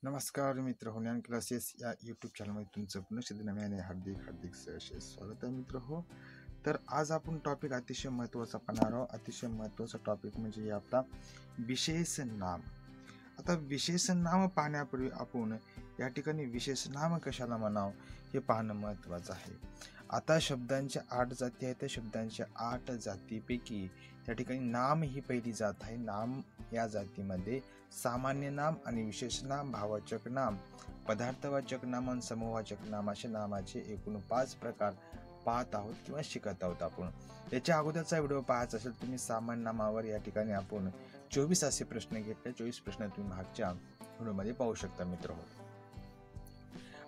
नमस्कार मित्र हो, ज्ञान क्लासेस या यूट्यूब चॅनलमध्ये तुमचं पुन्हा नव्याने हार्दिक सहर्ष स्वागत आहे मित्र हो. तर आज आपण टॉपिक अतिशय महत्त्वाचा पाहणार आहोत. अतिशय महत्त्वाचा टॉपिक म्हणजे आपला विशेष नाम. आता विशेष नाम पाहण्यापूर्वी आपण या ठिकाणी विशेष नाम कशाला म्हणावं हे पाहणं महत्त्वाचं आहे. आता शब्दांच्या 8 जाती आहेत. त्या शब्दांच्या 8 जातीपैकी त्या ठिकाणी नाम ही पहिली जात आहे. नाम या जातीमध्ये सामान्य नाम आणि विशेष नाम, भाववाचक नाम, पदार्थवाचक नाम आणि समूहवाचक नाम अशा नामाचे एकूण 5 प्रकार पाहत आहोत किंवा शिकत आहोत आपण. याच्या अगोदरचा व्हिडिओ पाहायचा असेल तुम्ही सामान्य नामावर या ठिकाणी आपण 24 असे प्रश्न घेतले. 24 प्रश्न तुम्ही मागच्या व्हिडिओमध्ये पाहू शकता मित्र हो.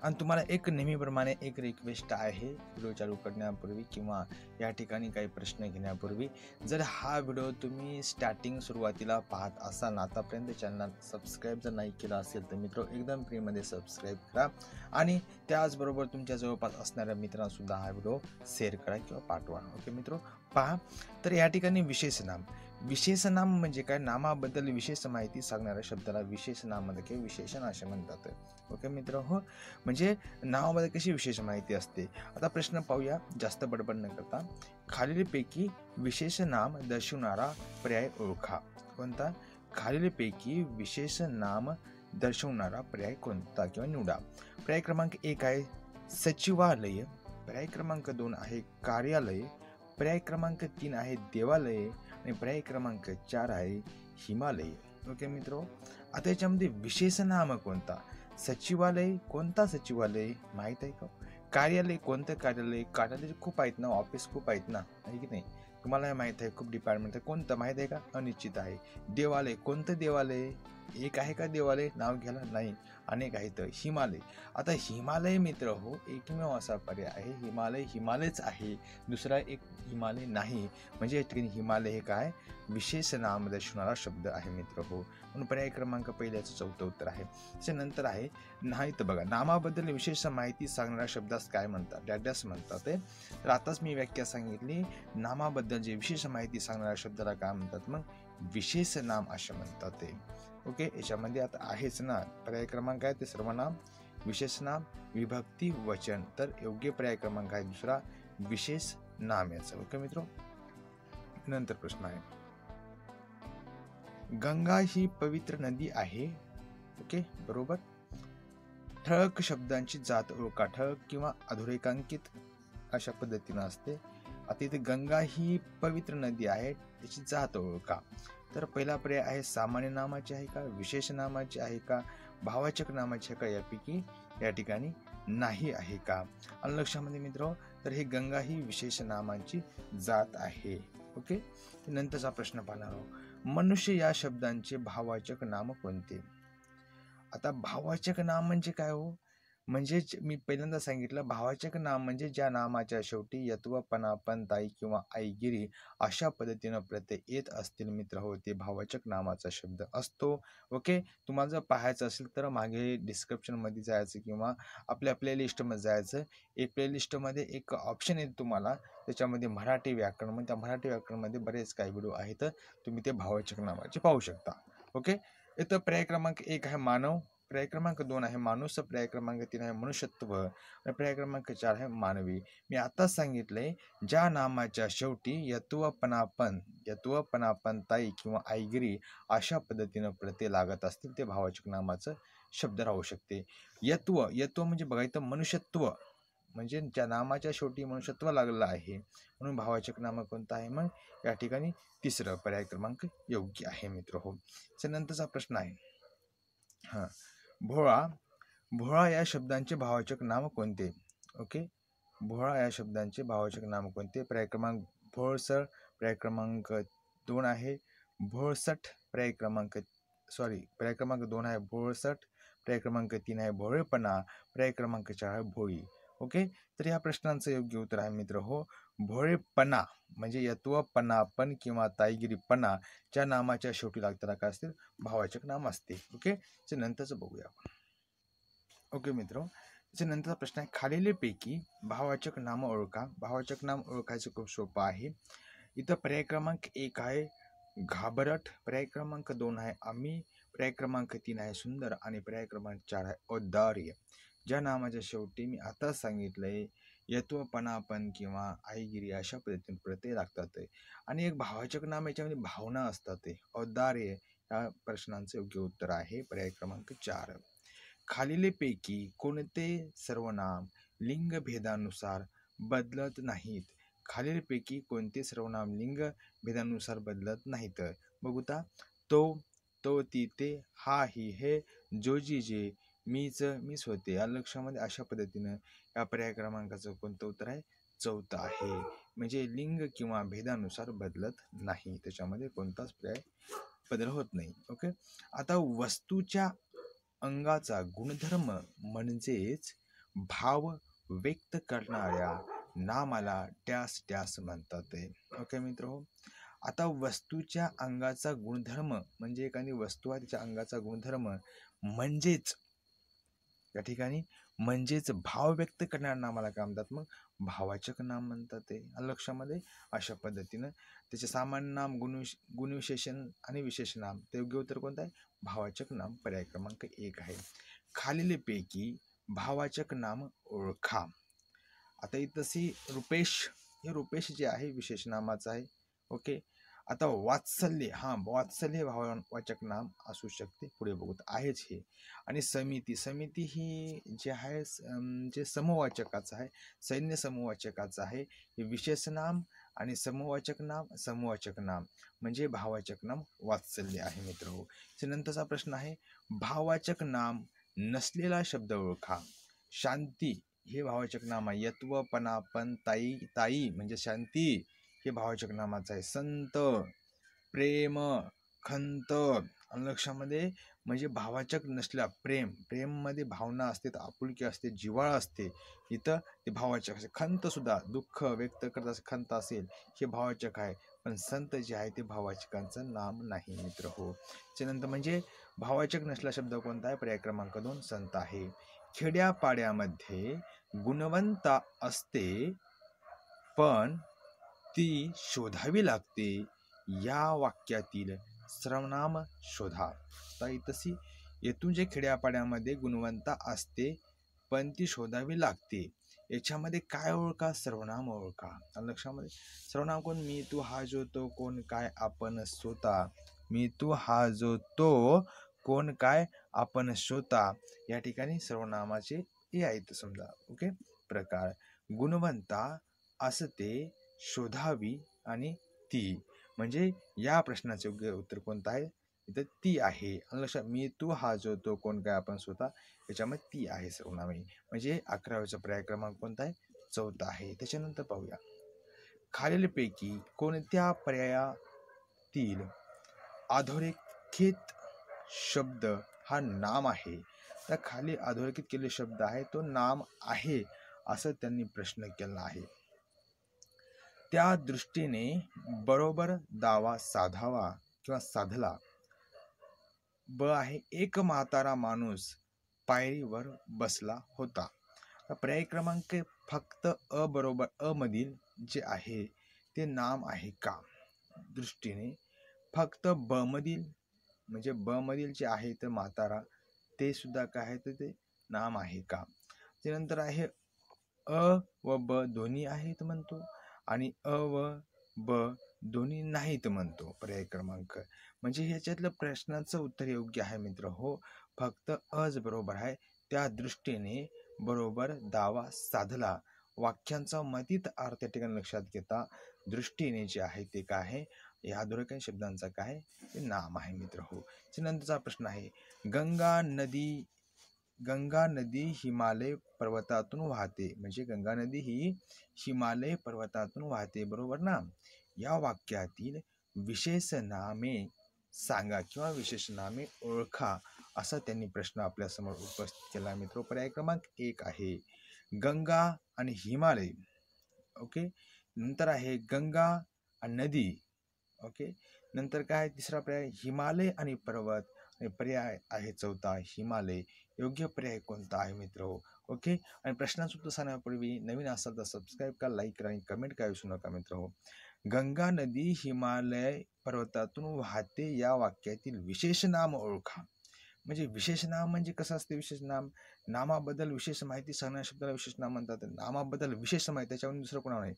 आणि तुम्हाला एक नेहमीप्रमाणे एक रिक्वेस्ट आहे, व्हिडिओ चालू करण्यापूर्वी किंवा या ठिकाणी काही प्रश्न घेण्यापूर्वी जर हा व्हिडिओ तुम्ही सुरुवातीला पाहत असाल ना, आतापर्यंत चॅनल सबस्क्राईब जर नाही केला असेल तर मित्र एकदम फ्रीमध्ये सबस्क्राईब करा आणि त्याचबरोबर तुमच्या जवळपास असणाऱ्या मित्रांना सुद्धा हा व्हिडिओ शेअर करा किंवा पाठवा. ओके मित्र, पहा. तर या ठिकाणी विशेष नाम म्हणजे काय? नामाबद्दल विशेष माहिती सांगणाऱ्या शब्दाला विशेष नाम म्हणजे किंवा विशेषण असे म्हणतात. ओके मित्र हो, म्हणजे नावामध्ये कशी विशेष माहिती असते. आता प्रश्न पाहूया जास्त बडबड न करता. खालीलपैकी विशेष नाम दर्शवणारा पर्याय ओळखा. कोणता? खालीलपैकी विशेष नाम दर्शवणारा पर्याय कोणता किंवा निवडा. पर्याय क्रमांक 1 आहे सचिवालय, पर्याय क्रमांक 2 आहे कार्यालय, पर्याय क्रमांक 3 आहे देवालय आणि पर्याय क्रमांक 4 आहे हिमालय. ओके मित्र, आता याच्यामध्ये विशेष नाम कोणता? सचिवालय, कोणता सचिवालय माहित आहे का? कार्यालय, कोणतं कार्यालय? कार्यालय खूप आहेत ना, ऑफिस खूप आहेत ना, आहे की नाही? तुम्हाला माहित आहे खूप डिपार्टमेंट आहे. कोणतं माहित आहे का? अनिश्चित आहे. देवालय, कोणतं देवालय? एक आहे का देवालय? नाव घ्यायला नाही, अनेक आहेत. हिमालय, आता हिमालय मित्र हो एकमेव असा पर्याय आहे. हिमालयच आहे, दुसरा एक हिमालय नाही. म्हणजे या ठिकाणी हिमालय हे काय? विशेष नाम दर्शवणारा शब्द आहे मित्र हो. म्हणून पर्याय क्रमांक पहिल्याचं चौथं उत्तर आहे. त्याच्यानंतर आहे नाही तर बघा, नामाबद्दल विशेष माहिती सांगणाऱ्या शब्दास काय म्हणतात? डॅडॅस म्हणतात. तर आताच मी व्याख्या सांगितली. नामाबद्दल जे विशेष माहिती सांगणाऱ्या शब्दाला काय म्हणतात? मग विशेष नाम असे म्हणतात. ओके, याच्यामध्ये आता आहेच ना, पर्याय क्रमांक आहे ते सर्वनाम, विशेष नाम, विभक्ती, वचन. तर योग्य पर्याय क्रमांक आहे दुसरा, विशेष नाम याचं. ओके मित्र, नंतर प्रश्न आहे, गंगा ही पवित्र नदी आहे. ओके, बरोबर. ठळक शब्दांची जात ओळखा. ठळक किंवा अधोरेखांकित अशा पद्धतीनं असते. आता इथे गंगा ही पवित्र नदी आहे, त्याची जात ओळखा. तर पहिला पर्याय आहे सामान्य नामाची आहे का, विशेष नामाची आहे का, भाववाचक नामाची आहे का, यापैकी या ठिकाणी नाही आहे का? आणि लक्षामध्ये मित्र, तर हे गंगा ही विशेष नामाची जात आहे. ओके, नंतरचा प्रश्न पाहणार आहोत. मनुष्य या शब्दांचे भाववाचक नाम कोणते? आता भाववाचक नाम म्हणजे काय हो? म्हणजेच मी पहिल्यांदा सांगितलं, भाववाचक नाम म्हणजे ज्या नामाच्या शेवटी यत्व, पणापण, ताई किंवा आईगिरी अशा पद्धतीनं प्रत्यय येत असतील मित्र हो, ते भाववाचक नामाचा शब्द असतो. ओके, तुम्हाला जर पाहायचं असेल तर मागे डिस्क्रिप्शनमध्ये जायचं किंवा आपल्या प्लेलिस्टमध्ये जायचं. एक प्लेलिस्टमध्ये एक ऑप्शन येईल तुम्हाला, त्याच्यामध्ये मराठी व्याकरण, म्हणजे त्या मराठी व्याकरणमध्ये बरेच काही व्हिडिओ आहेत, तुम्ही ते भाववाचक नामाचे पाहू शकता. ओके, इथं पर्याय क्रमांक 1 आहे मानव, पर्याय क्रमांक 2 आहे माणूस, पर्याय क्रमांक 3 आहे मनुष्यत्व आणि पर्याय क्रमांक 4 आहे मानवी. मी आताच सांगितलंय, ज्या नामाच्या शेवटी यत्व, पणापण, ताई किंवा आईगिरी अशा पद्धतीनं प्रत्यय लागत असतील ते भाववाचक नामाचं शब्द राहू शकते. यत्व म्हणजे बघा इथं मनुष्यत्व, म्हणजे ज्या नामाच्या शेवटी मनुष्यत्व लागलेलं आहे म्हणून भाववाचक नाम कोणतं आहे? मग या ठिकाणी तिसरं पर्याय क्रमांक योग्य आहे मित्र हो. नंतरचा प्रश्न आहे, हा, भोळा या शब्दांचे भाववाचक नाम कोणते? ओके, भोळा या शब्दांचे भाववाचक नाम कोणते? पर्याय क्रमांक भोळसर, पर्याय क्रमांक 2 आहे भोळसट, पर्याय क्रमांक 2 आहे भोळसट, पर्याय क्रमांक 3 आहे भोळेपणा, पर्याय क्रमांक 4 आहे भोळी. ओके, तर या प्रश्नांचं योग्य उत्तर आहे मित्र हो भोळेपणा, म्हणजे यत्व, पणापण किंवा ताईगिरीपणा ज्या नामाच्या शेवटी लागताना काय असते? भाववाचक नाम असते. ओके, नंतरच बघूया. ओके मित्र, नंतरचा प्रश्न आहे, खालीलपैकी भाववाचक नाम ओळखा. भाववाचक नाम ओळखायचं खूप सोपं आहे. इथं पर्याय क्रमांक 1 आहे घाबरट, पर्याय क्रमांक 2 आहे आम्ही, पर्याय क्रमांक 3 आहे सुंदर आणि पर्याय क्रमांक 4 आहे औदार्य. ज्या नामाच्या शेवटी मी आता सांगितलंय यत्वपणापण किंवा आईगिरी अशा पद्धतीने प्रत्यय लागतात आणि एक भावाचक नाम याच्यामध्ये भावना असतात. औदार्य या प्रश्नांचं योग्य उत्तर आहे पर्याय क्रमांक 4. खालीलपैकी कोणते सर्वनाम लिंग भेदानुसार बदलत नाहीत? खालीलपैकी कोणते सर्वनाम लिंग भेदानुसार बदलत नाहीत? बघूता. तो ती ते, हा ही हे, जो जी जे, मीच मीच होते. या लक्षामध्ये अशा पद्धतीनं या पर्याय क्रमांकाचं कोणतं उत्तर आहे? चौथं आहे. म्हणजे लिंग किंवा भेदानुसार बदलत नाही, त्याच्यामध्ये कोणताच पर्याय बदल होत नाही. ओके. आता वस्तूच्या अंगाचा गुणधर्म म्हणजेच भाव व्यक्त करणाऱ्या नामाला डॅश डॅश म्हणतात. ओके मित्र. आता वस्तूच्या अंगाचा गुणधर्म म्हणजे एखादी वस्तू आहे तिच्या अंगाचा गुणधर्म म्हणजेच या ठिकाणी म्हणजेच भाव व्यक्त करणाऱ्या नामाला काय म्हणतात? मग भावाचक नाम म्हणतात. लक्षामध्ये अशा पद्धतीनं त्याचे सामान्य नाम गुणविशेषण आणि विशेष नाम. ते योग्य उत्तर कोणतं आहे? भावाचक नाम पर्याय क्रमांक 1 आहे. खालीलपैकी भावाचक नाम ओळखा. आता इथं रुपेश, हे रुपेश जे आहे विशेष नामाचं आहे. ओके. आता वात्सल्य, वात्सल्य हे भाववाचक नाम असू शकते. पुढे बघू आहेच हे. आणि समिती, समिती ही जे आहे जे समूहवाचकाचं आहे, सैन्य समूहवाचकाचं आहे. हे विशेष नाम आणि समूहवाचक नाम म्हणजे भाववाचक नाम वात्सल्य आहे मित्र. नंतरचा प्रश्न आहे भाववाचक नाम नसलेला शब्द ओळखा. शांती हे भाववाचक नाम आहे. यत्वपणापण ताई म्हणजे शांती हे भाववाचक नामाचं आहे. संत, प्रेम, खंत लक्षामध्ये म्हणजे भावाचक नसल्या प्रेम मध्ये भावना असते, आपुलकी असते, जिव्हाळा असते. इथं ते भावाचक असते. खंत सुद्धा दुःख व्यक्त करत असे खंत असेल हे भावाचक आहे. पण संत जे आहे ते भावाचकांचं नाम नाही मित्र हो. त्यानंतर म्हणजे भावाचक नसला शब्द कोणता आहे? पर्याय क्रमांक 2 संत आहे. खेड्यापाड्यामध्ये गुणवंता असते पण ती शोधावी लागते. या वाक्यातील सर्वनाम शोधा. तशी येथून जे खेड्यापाड्यामध्ये गुणवंता असते पण ती शोधावी लागते, याच्यामध्ये काय ओळखा? सर्वनाम ओळखा. लक्षामध्ये सर्वनाम कोण? मी तू हा जो तो कोण काय आपण स्वतः. मी तू हा जो तो कोण काय आपण स्वतः. या ठिकाणी सर्वनामाचे हे आहेत समजा. ओके. प्रकार गुणवंता असते, शोधावी आणि ती. म्हणजे या प्रश्नाचे योग्य उत्तर कोणतं आहे? इथं ती आहे. लक्षात मी तू हा जो तो कोण काय आपण स्वतः, याच्यामध्ये ती आहे सर्वनामे. म्हणजे 11व्याचा पर्याय क्रमांक कोणता आहे? चौथा आहे. त्याच्यानंतर पाहूया खालीलपैकी कोणत्या पर्यायातील अधोरेखित शब्द हा नाम आहे? त्या खाली अधोरेखित केलेले शब्द आहे तो नाम आहे असं त्यांनी प्रश्न केला आहे. त्या दृष्टीने बरोबर दावा साधावा किंवा साधला. ब आहे एक म्हातारा माणूस पायरीवर बसला होता. पर्याय क्रमांक फक्त अ बरोबर अ मधील जे आहे ते नाम आहे का? दृष्टीने फक्त ब मधील म्हणजे ब मधील जे आहे ते म्हातारा ते सुद्धा काय आहे तर ते नाम आहे का? त्यानंतर आहे अ व ब दोन्ही आहेत म्हणतो आणि अ व ब दोन्ही नाहीत म्हणतो. पर्याय क्रमांक म्हणजे ह्याच्यातलं प्रश्नाचं उत्तर योग्य आहे मित्र हो. फक्त अज बरोबर आहे. त्या दृष्टीने बरोबर दावा साधला. वाक्यांचा मतीत अर्थ ठिकाणी लक्षात घेता दृष्टीने जे आहे ते काय आहे? या अधोरेखित शब्दांचा काय ते नाम आहे मित्र हो. नंतरचा प्रश्न आहे गंगा नदी हिमालय पर्वतातून वाहते. म्हणजे गंगा नदी ही हिमालय पर्वतातून वाहते बरोबर ना. या वाक्यातील विशेष नामे सांगा किंवा विशेष नामे ओळखा असा त्यांनी प्रश्न आपल्या समोर उपस्थित केला मित्र. पर्याय क्रमांक 1 आहे गंगा आणि हिमालय. ओके. नंतर आहे गंगा आणि नदी. ओके. नंतर काय तिसरा पर्याय हिमालय आणि पर्वत. आणि पर्याय आहे चौथा हिमालय. योग्य पर्याय कोणता आहे मित्र? ओके. आणि प्रश्नांचं उत्तर सांगण्यापूर्वी नवीन असाल तर सबस्क्राईब करा, लाईक करा आणि कमेंट करा विसरू नका मित्र हो. गंगा नदी हिमालय पर्वतातून वाहते या वाक्यातील विशेष नाम ओळखा. म्हणजे विशेष नाम म्हणजे कसं असते विशेष नाम? नामाबद्दल विशेष माहिती सांगणाऱ्या शब्दाला विशेष नाम म्हणतात. नामाबद्दल विशेष माहिती त्याच्यावर दुसरं कोणा नाही.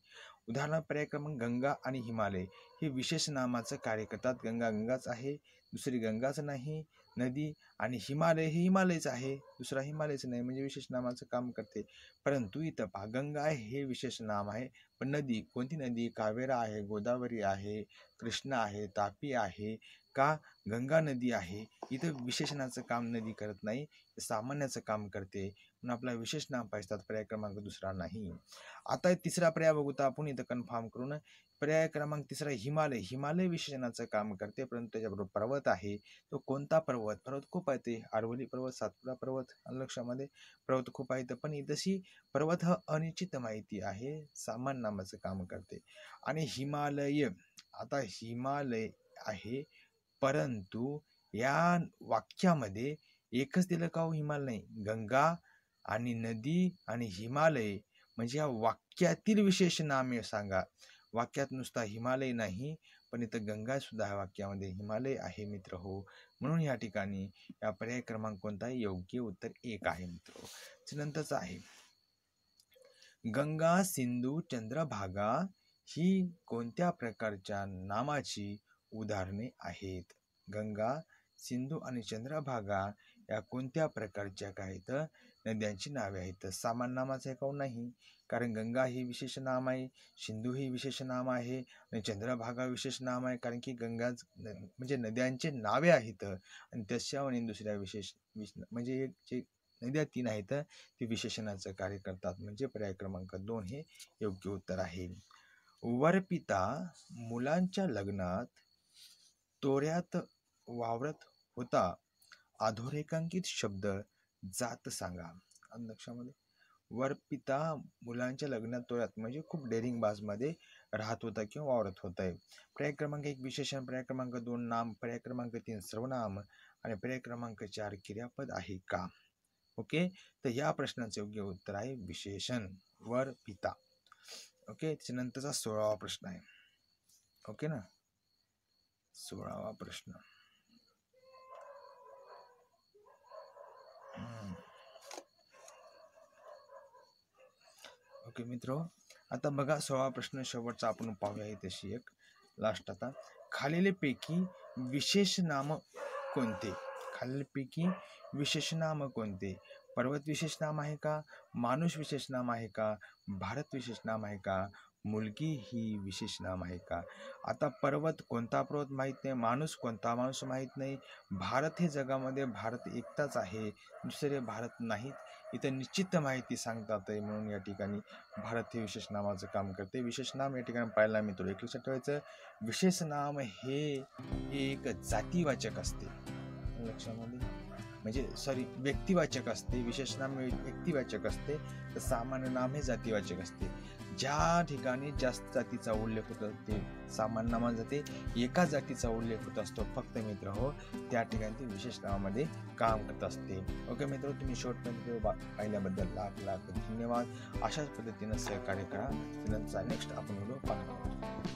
उदाहरणार्थ पर्याय क्रमांक गंगा आणि हिमालय हे विशेष नामाचं कार्य करतात. गंगा गंगाच आहे, दुसरी गंगाच नाही. नदी आणि हिमालय हे हिमालयच आहे, दुसरा हिमालयच नाही, म्हणजे विशेष नामाचं काम करते. परंतु इथं पहा, गंगा हे विशेष नाम आहे, पण नदी कोणती नदी? कावेरा आहे, गोदावरी आहे, कृष्णा आहे, तापी आहे का गंगा नदी आहे. इथं विशेषणाचं काम नदी करत नाही, सामान्याचं काम करते. म्हणून आपला विशेष नाम पाहिजे, पर्याय क्रमांक दुसरा नाही. आता तिसरा पर्याय बघू तर आपण इथं कन्फर्म करून. पर्याय क्रमांक तिसरा हिमालय. हिमालय विशेषणाचं काम करते, परंतु त्याच्याबरोबर पर्वत आहे. तो कोणता पर्वत? पर्वत खूप आहे, ते आरवली पर्वत, सातपुडा पर्वत, लक्षामध्ये पर्वत खूप आहेत. पण इथंशी पर्वत हा अनिश्चित माहिती आहे, सामान्य नामाचं काम करते. आणि हिमालय, आता हिमालय आहे, परंतु या वाक्यामध्ये एकच दिलं का हो? हिमालय नाही, गंगा आणि नदी आणि हिमालय म्हणजे या वाक्यातील विशेष नामे सांगा. वाक्यात नुसता हिमालय नाही, पण इथं गंगा सुद्धा आहे, वाक्यामध्ये हिमालय आहे मित्र हो. म्हणून या ठिकाणी या पर्याय क्रमांक कोणता आहे? योग्य उत्तर 1 आहे मित्र. नंतरचा आहे गंगा, सिंधू, चंद्रभागा ही कोणत्या प्रकारच्या नामाची उदाहरणे आहेत? गंगा, सिंधू आणि चंद्रभागा या कोणत्या प्रकारच्या काय तर नद्यांची नावे आहेत? सामान्य नामाचं आहे का? नाही, कारण गंगा ही विशेष नाम आहे, सिंधू ही विशेष नाम आहे आणि चंद्रभागा विशेष नाम आहे, कारण की गंगा म्हणजे नद्यांचे नावे आहेत आणि त्याच्यावर दुसऱ्या विशेष म्हणजे जे नद्या 3 आहेत ती विशेषणाचं कार्य करतात. म्हणजे पर्याय क्रमांक 2 हे योग्य उत्तर आहे. वरपिता मुलांच्या लग्नात तोऱ्यात वावरत होता, अधोरेखांकित शब्द जात सांगा. लक्षामध्ये वरपिता मुलांच्या लग्नात तोऱ्यात म्हणजे खूप डेअरिंग बाजमध्ये राहत होता किंवा वावरत होत आहे. पर्याय क्रमांक 1 विशेषण, पर्याय क्रमांक 2 नाम, पर्याय क्रमांक 3 सर्वनाम आणि पर्याय क्रमांक 4 क्रियापद आहे का? ओके, तर या प्रश्नाचे योग्य उत्तर आहे विशेषण, वर पिता. ओके, त्याच्यानंतरचा 16वा प्रश्न आहे. ओके ना, 16वा प्रश्न. ओके मित्र, आता बघा 16वा प्रश्न शेवटचा आपण पाहूया. तशी एक लास्ट. आता खालीलपैकी विशेष नाम कोणते? खालीलपैकी विशेष नाम कोणते? पर्वत विशेष नाम आहे का? माणूस विशेष नाम आहे का? भारत विशेष नाम आहे का? मुलगी ही विशेष नाम आहे का? आता पर्वत कोणता पर्वत माहीत नाही, माणूस कोणता माणूस माहीत नाही, भारत हे जगामध्ये भारत एकटाच आहे, दुसरे भारत नाहीत. इथं निश्चित माहिती सांगतात आहे, म्हणून या ठिकाणी भारत हे विशेष नामाचं काम करते. विशेष नाम या ठिकाणी पाहायला मिळतो. एक लक्षात ठेवायचं, विशेष नाम हे एक जातीवाचक असते, लक्षामध्ये म्हणजे व्यक्तिवाचक असते. विशेष नाम व्यक्तिवाचक असते, तर सामान्य नाम हे जातीवाचक असते. ज्या ठिकाणी जास्त जातीचा उल्लेख होतो ते सामान्य नामात जाते, एका जातीचा उल्लेख होत असतो फक्त मित्र हो, त्या ठिकाणी ते विशेष नामामध्ये काम करत असते. ओके मित्र, तुम्ही शेवटपर्यंत पाहिल्याबद्दल लाख लाख धन्यवाद. अशाच पद्धतीनं सहकार्य करा. नेक्स्ट आपण व्हिडिओ पाहणार आहोत.